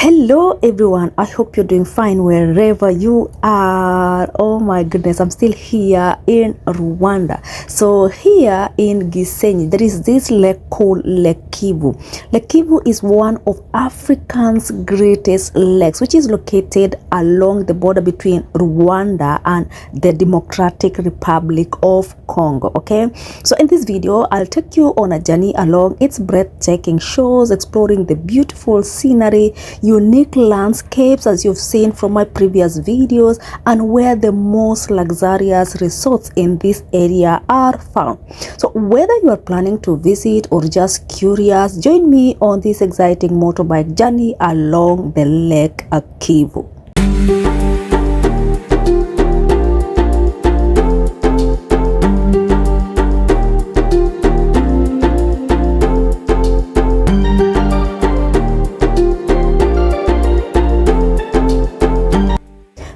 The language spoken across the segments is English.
Hello everyone, I hope you're doing fine wherever you are. Oh my goodness, I'm still here in Rwanda. So here in Gisenyi, there is this lake called Lake Kivu. Lake Kivu is one of Africa's greatest lakes, which is located along the border between Rwanda and the Democratic Republic of Congo. Okay, so in this video, I'll take you on a journey along its breathtaking shores, exploring the beautiful scenery, unique landscapes as you've seen from my previous videos, and where the most luxurious resorts in this area are found. So whether you are planning to visit or just curious, join me on this exciting motorbike journey along the Lake Kivu.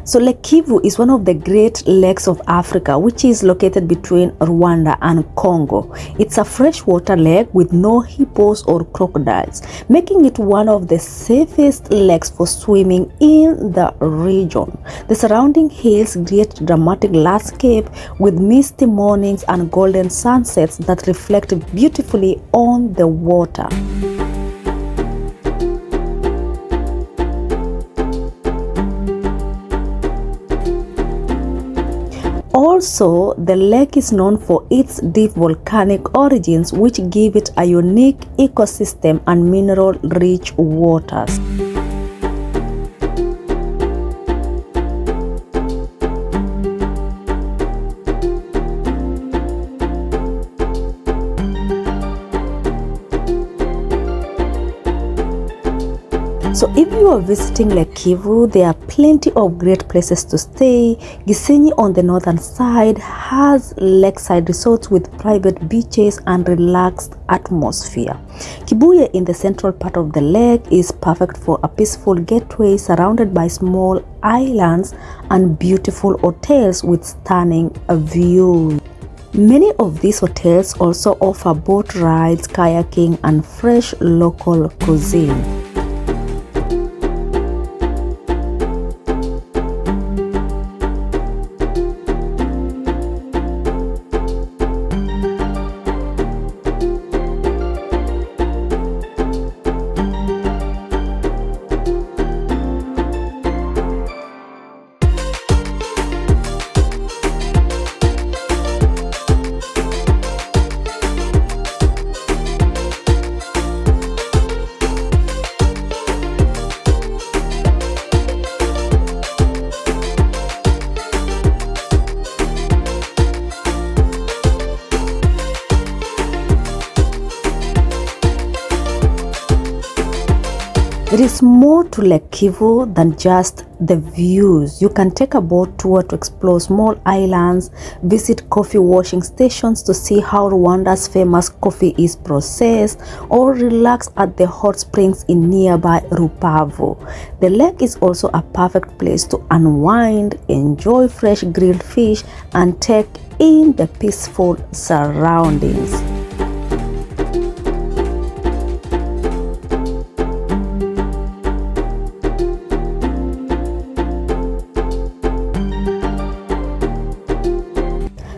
So Lake Kivu is one of the great lakes of Africa, which is located between Rwanda and Congo. It's a freshwater lake with no hippos or crocodiles, making it one of the safest lakes for swimming in the region. The surrounding hills create dramatic landscape with misty mornings and golden sunsets that reflect beautifully on the water. Also, the lake is known for its deep volcanic origins, which give it a unique ecosystem and mineral-rich waters. So if you are visiting Lake Kivu, there are plenty of great places to stay. Gisenyi on the northern side has lakeside resorts with private beaches and relaxed atmosphere. Kibuye in the central part of the lake is perfect for a peaceful getaway surrounded by small islands and beautiful hotels with stunning views. Many of these hotels also offer boat rides, kayaking, and fresh local cuisine. There is more to Lake Kivu than just the views. You can take a boat tour to explore small islands, visit coffee washing stations to see how Rwanda's famous coffee is processed, or relax at the hot springs in nearby Rupavu. The lake is also a perfect place to unwind, enjoy fresh grilled fish, and take in the peaceful surroundings.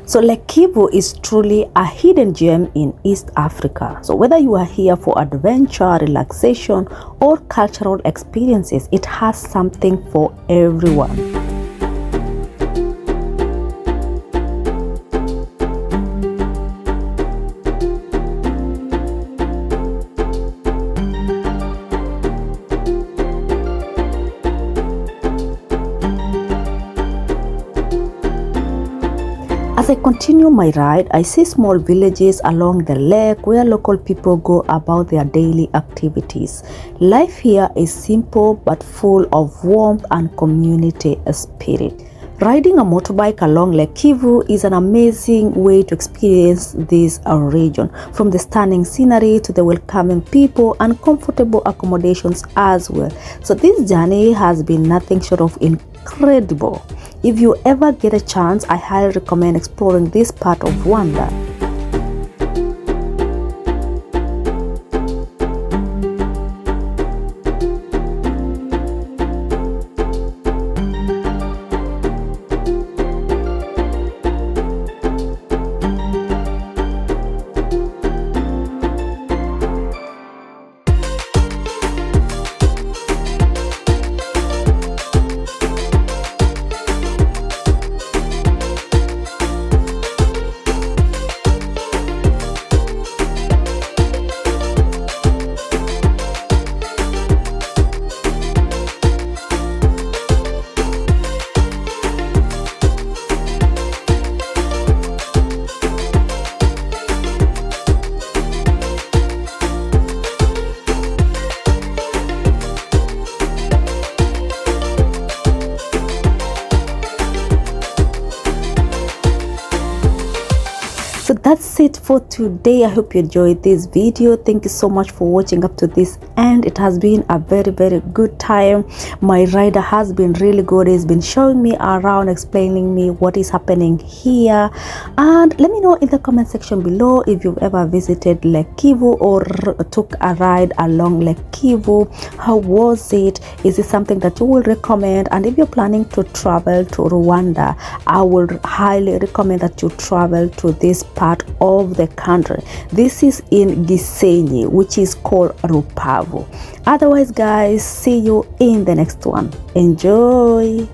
So Lake Kivu is truly a hidden gem in East Africa. So whether you are here for adventure, relaxation, or cultural experiences, it has something for everyone. As I continue my ride, I see small villages along the lake where local people go about their daily activities. Life here is simple but full of warmth and community spirit. Riding a motorbike along Lake Kivu is an amazing way to experience this region, from the stunning scenery to the welcoming people and comfortable accommodations as well. So this journey has been nothing short of incredible. If you ever get a chance, I highly recommend exploring this part of Rwanda. that's it for today. I hope you enjoyed this video. Thank you so much for watching up to this end. It has been a very good time. My rider has been really good. He's been showing me around, explaining me what is happening here, and let me know in the comment section below if you've ever visited Lake Kivu or took a ride along Lake Kivu. How was it? Is it something that you will recommend? And if you're planning to travel to Rwanda, I would highly recommend that you travel to this part of the country. This is in Gisenyi, which is called Rupavu. Otherwise guys, see you in the next one. Enjoy.